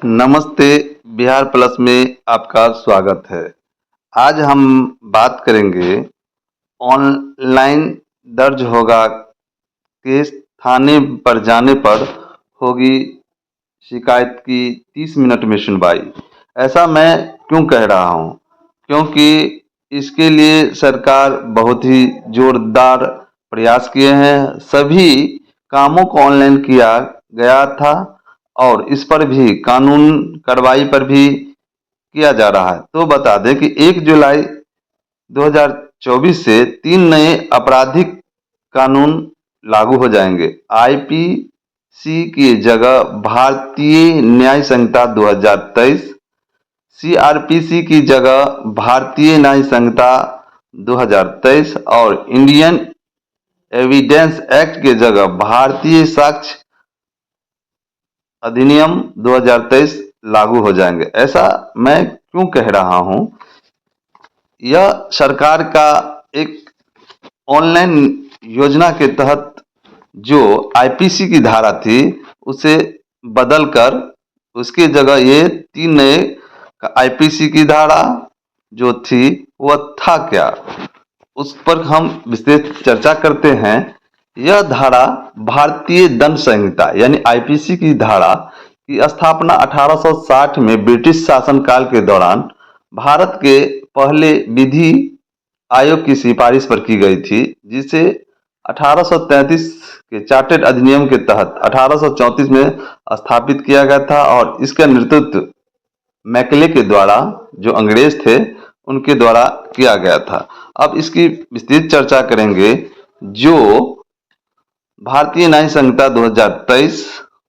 नमस्ते। बिहार प्लस में आपका स्वागत है। आज हम बात करेंगे ऑनलाइन दर्ज होगा केस, थाने पर जाने पर होगी शिकायत की 30 मिनट में सुनवाई। ऐसा मैं क्यों कह रहा हूँ? क्योंकि इसके लिए सरकार बहुत ही जोरदार प्रयास किए हैं। सभी कामों को ऑनलाइन किया गया था और इस पर भी कानून कार्रवाई पर भी किया जा रहा है। तो बता दें कि 1 जुलाई 2024 से 3 नए आपराधिक कानून लागू हो जाएंगे। आईपीसी की जगह भारतीय न्याय संहिता 2023, सीआरपीसी की जगह भारतीय न्याय संहिता 2023 और इंडियन एविडेंस एक्ट की जगह भारतीय साक्ष्य अधिनियम 2023 लागू हो जाएंगे। ऐसा मैं क्यों कह रहा हूं? यह सरकार का एक ऑनलाइन योजना के तहत जो आईपीसी की धारा थी उसे बदलकर उसकी जगह ये 3 नए आईपीसी की धारा जो थी वह था क्या, उस पर हम विस्तृत चर्चा करते हैं। यह धारा भारतीय दंड संहिता यानी आईपीसी की धारा की स्थापना 1860 में ब्रिटिश शासनकाल के दौरान भारत के पहले विधि आयोग की सिफारिश पर की गई थी, जिसे 1833 के चार्टेड अधिनियम के तहत 1834 में स्थापित किया गया था और इसका नेतृत्व मैकले के द्वारा, जो अंग्रेज थे, उनके द्वारा किया गया था। अब इसकी विस्तृत चर्चा करेंगे। जो भारतीय न्याय संहिता 2023,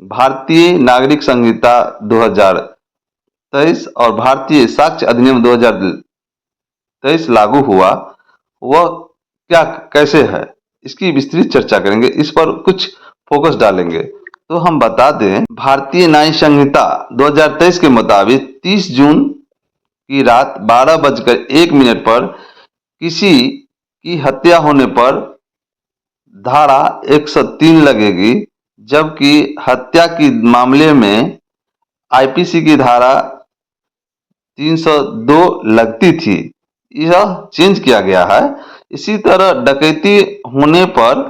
भारतीय नागरिक संहिता 2023 और भारतीय साक्ष्य अधिनियम 2023 लागू हुआ, वह क्या कैसे है, इसकी विस्तृत चर्चा करेंगे। इस पर कुछ फोकस डालेंगे। तो हम बता दें, भारतीय न्याय संहिता 2023 के मुताबिक 30 जून की रात 12:01 पर किसी की हत्या होने पर धारा 103 लगेगी, जबकि हत्या की मामले में आईपीसी की धारा 302 लगती थी। यह चेंज किया गया है। इसी तरह डकैती होने पर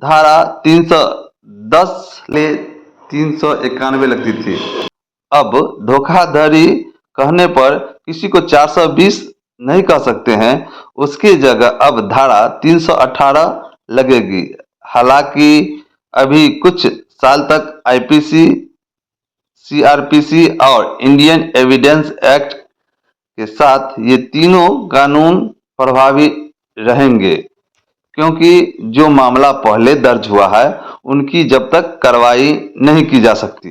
धारा 310 ले 391 लगती थी। अब धोखाधड़ी कहने पर किसी को 420 नहीं कह सकते हैं, उसकी जगह अब धारा 318 लगेगी। हालांकि अभी कुछ साल तक आईपीसी, सीआरपीसी और इंडियन एविडेंस एक्ट के साथ ये तीनों कानून प्रभावी रहेंगे, क्योंकि जो मामला पहले दर्ज हुआ है उनकी जब तक कार्रवाई नहीं की जा सकती।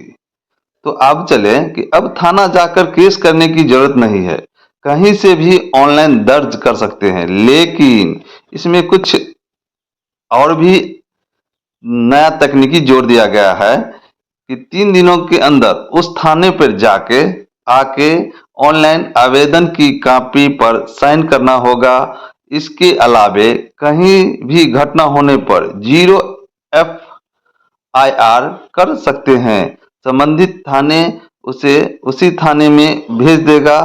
तो अब चले कि अब थाना जाकर केस करने की जरूरत नहीं है, कहीं से भी ऑनलाइन दर्ज कर सकते हैं। लेकिन इसमें कुछ और भी नया तकनीकी जोड़ दिया गया है कि 3 दिनों के अंदर उस थाने पर जाके आके ऑनलाइन आवेदन की कॉपी पर साइन करना होगा। इसके अलावे कहीं भी घटना होने पर 0 FIR कर सकते हैं। संबंधित थाने उसे उसी थाने में भेज देगा।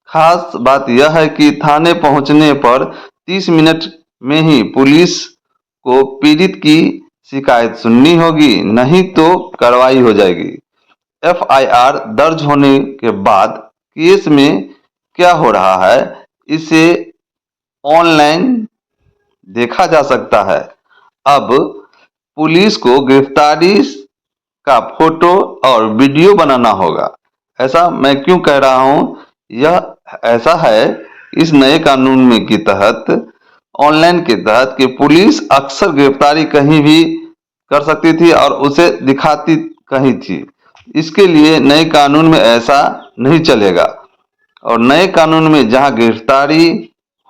खास बात यह है कि थाने पहुंचने पर 30 मिनट में ही पुलिस को पीड़ित की शिकायत सुननी होगी, नहीं तो कार्रवाई हो जाएगी। FIR दर्ज होने के बाद केस में क्या हो रहा है, इसे ऑनलाइन देखा जा सकता है। अब पुलिस को गिरफ्तारी का फोटो और वीडियो बनाना होगा। ऐसा मैं क्यों कह रहा हूं? यह ऐसा है इस नए कानून में के तहत, ऑनलाइन के तहत, कि पुलिस अक्सर गिरफ्तारी कहीं भी कर सकती थी और उसे दिखाती कहीं थी। इसके लिए नए कानून में ऐसा नहीं चलेगा और नए कानून में जहां गिरफ्तारी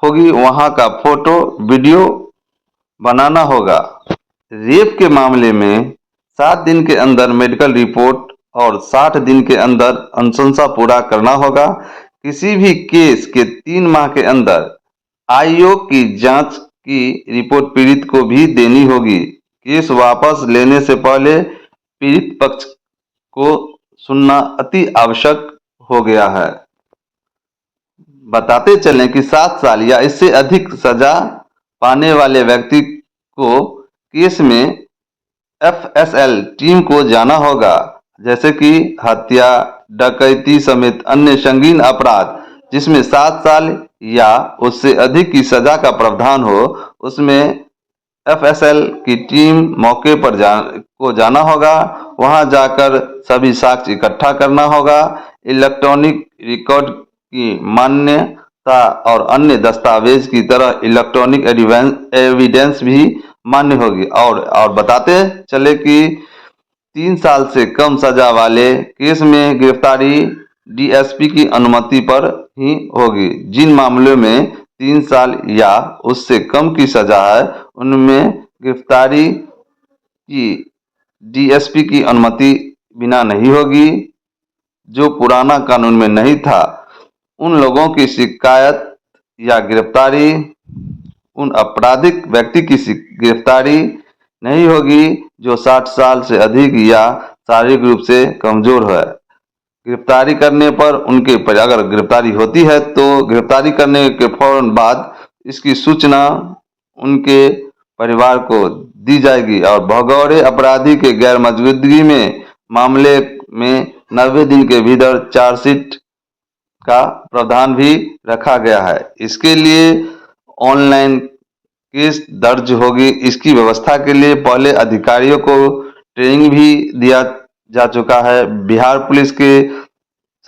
होगी वहां का फोटो वीडियो बनाना होगा। रेप के मामले में 7 दिन के अंदर मेडिकल रिपोर्ट और 60 दिन के अंदर अनुशंसा पूरा करना होगा। किसी भी केस के 3 माह के अंदर आयोग की जांच की रिपोर्ट पीड़ित को भी देनी होगी। केस वापस लेने से पहले पीड़ित पक्ष को सुनना अति आवश्यक हो गया है। बताते चलें कि 7 साल या इससे अधिक सजा पाने वाले व्यक्ति को केस में एफएसएल टीम को जाना होगा, जैसे कि हत्या, डकैती समेत अन्य संगीन अपराध जिसमें 7 साल या उससे अधिक की सजा का प्रावधान हो, उसमें एफएसएल की टीम मौके पर जाना होगा। वहां जाकर सभी साक्ष्य इकट्ठा करना होगा। इलेक्ट्रॉनिक रिकॉर्ड की मान्यता और अन्य दस्तावेज की तरह इलेक्ट्रॉनिक एविडेंस भी मान्य होगी। और बताते चले कि 3 साल से कम सजा वाले केस में गिरफ्तारी डीएसपी की अनुमति पर ही होगी। जिन मामलों में 3 साल या उससे कम की सजा है, उनमें गिरफ्तारी की डीएसपी की अनुमति बिना नहीं होगी। जो पुराना कानून में नहीं था, उन लोगों की शिकायत या गिरफ्तारी, उन आपराधिक व्यक्ति की गिरफ्तारी नहीं होगी जो 60 साल से अधिक या शारीरिक रूप से कमजोर है। गिरफ्तारी करने पर उनके अगर गिरफ्तारी होती है तो गिरफ्तारी करने के फौरन बाद इसकी सूचना उनके परिवार को दी जाएगी और भगौड़े अपराधी के गैर मौजूदगी में मामले में 90 दिन के भीतर चार्जशीट का प्रावधान भी रखा गया है। इसके लिए ऑनलाइन केस दर्ज होगी। इसकी व्यवस्था के लिए पहले अधिकारियों को ट्रेनिंग भी दिया जा चुका है। बिहार पुलिस के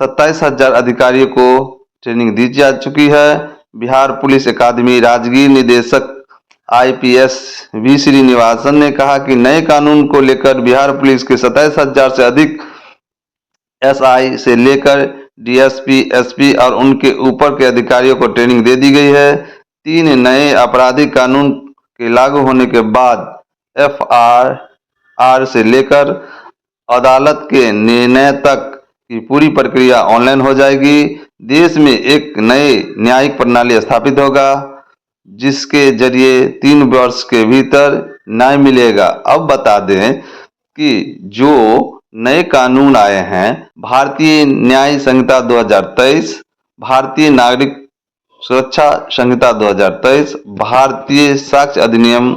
27,000 अधिकारियों को ट्रेनिंग दी जा चुकी है। बिहार पुलिस अकादमी राजगीर निदेशक आईपीएस वी श्रीनिवासन ने कहा कि नए कानून को लेकर बिहार पुलिस के 27,000 से अधिक एसआई से लेकर डीएसपी, एसपी और उनके ऊपर के अधिकारियों को ट्रेनिंग दे दी गई है। 3 नए आपराधिक कानून के लागू होने के बाद एफआईआर से लेकर अदालत के निर्णय तक की पूरी प्रक्रिया ऑनलाइन हो जाएगी। देश में एक नए न्यायिक प्रणाली स्थापित होगा जिसके जरिए 3 वर्ष के भीतर न्याय मिलेगा। अब बता दें कि जो नए कानून आए हैं, भारतीय न्याय संहिता 2023, भारतीय नागरिक सुरक्षा संहिता 2023, भारतीय साक्ष्य अधिनियम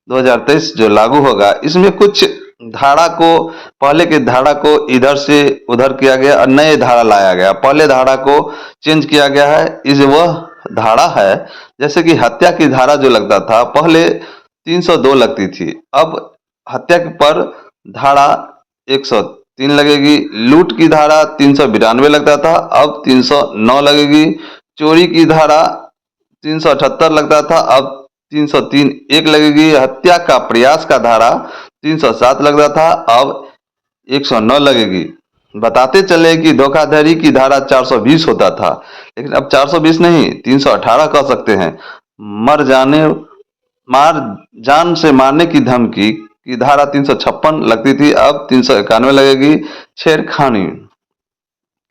2023 जो लागू होगा, इसमें कुछ धारा को, पहले के धारा को इधर से उधर किया गया और नए धारा लाया गया। पहले धारा को चेंज किया गया है। इस वह धारा है, जैसे कि हत्या की धारा जो लगता था पहले 302 लगती थी, अब हत्या पर धारा 103 लगेगी। लूट की धारा 392 लगता था, अब 309 लगेगी। चोरी की धारा 378 लगता था, अब 303 एक लगेगी। हत्या का प्रयास का धारा 307 लगता था, अब 109 लगेगी। बताते चले कि धोखाधड़ी की धारा 420 होता था, लेकिन अब 420 नहीं 318 कह सकते हैं। जान से मारने की धमकी की धारा 356 लगती थी, अब 391 लगेगी। छेड़खानी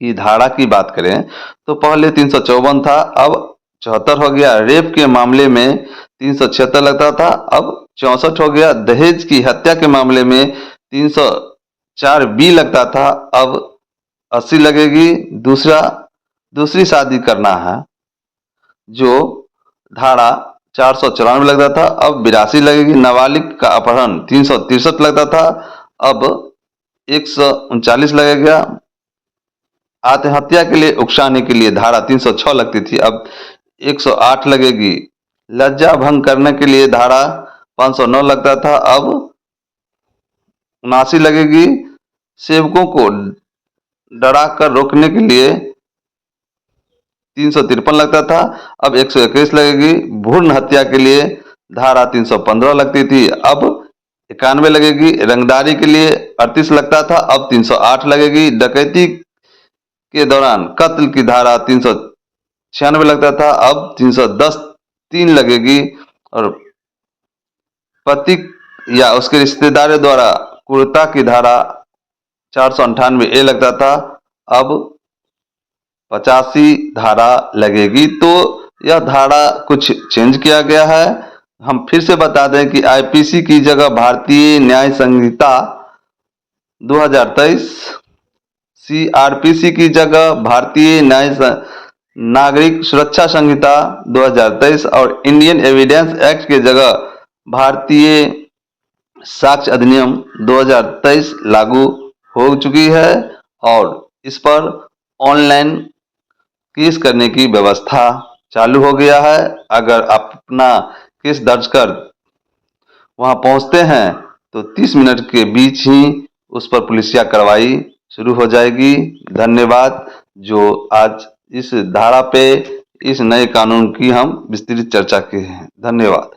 की धारा की बात करें तो पहले 354 था, अब 74 हो गया। रेप के मामले में 376 लगता था, अब 64 हो गया। दहेज की हत्या के मामले में 304 बी लगता था, अब 80 लगेगी। दूसरी शादी करना है जो धारा 494 लगता था, अब 82 लगेगी। नाबालिग का अपहरण 363 लगता था, अब 139 लगेगा। आत्महत्या के लिए उकसाने के लिए धारा 306 लगती थी, अब 108 लगेगी। लज्जा भंग करने के लिए धारा 509 लगता था, अब 79 लगेगी। सेवकों को डरा कर रोकने के लिए 353 लगता था, अब 121 लगेगी। भ्रूण हत्या के लिए धारा 315 लगती थी, अब 91 लगेगी। रंगदारी के लिए 38 लगता था, अब 308 लगेगी। डकैती के दौरान कत्ल की धारा 396 लगता था, अब 310 3 लगेगी। और पति या उसके रिश्तेदारों द्वारा क्रूरता की धारा 498 ए लगता था, अब 85 धारा लगेगी। तो यह धारा कुछ चेंज किया गया है। हम फिर से बता दें कि आईपीसी की जगह भारतीय न्याय संहिता 2023 सीआरपीसी की जगह भारतीय नागरिक सुरक्षा संहिता 2023 और इंडियन एविडेंस एक्ट की जगह भारतीय साक्ष्य अधिनियम 2023 लागू हो चुकी है और इस पर ऑनलाइन केस करने की व्यवस्था चालू हो गया है। अगर आप अपना केस दर्ज कर वहां पहुंचते हैं तो 30 मिनट के बीच ही उस पर पुलिसिया कार्रवाई शुरू हो जाएगी। धन्यवाद। जो आज इस धारा पे इस नए कानून की हम विस्तृत चर्चा की है। धन्यवाद।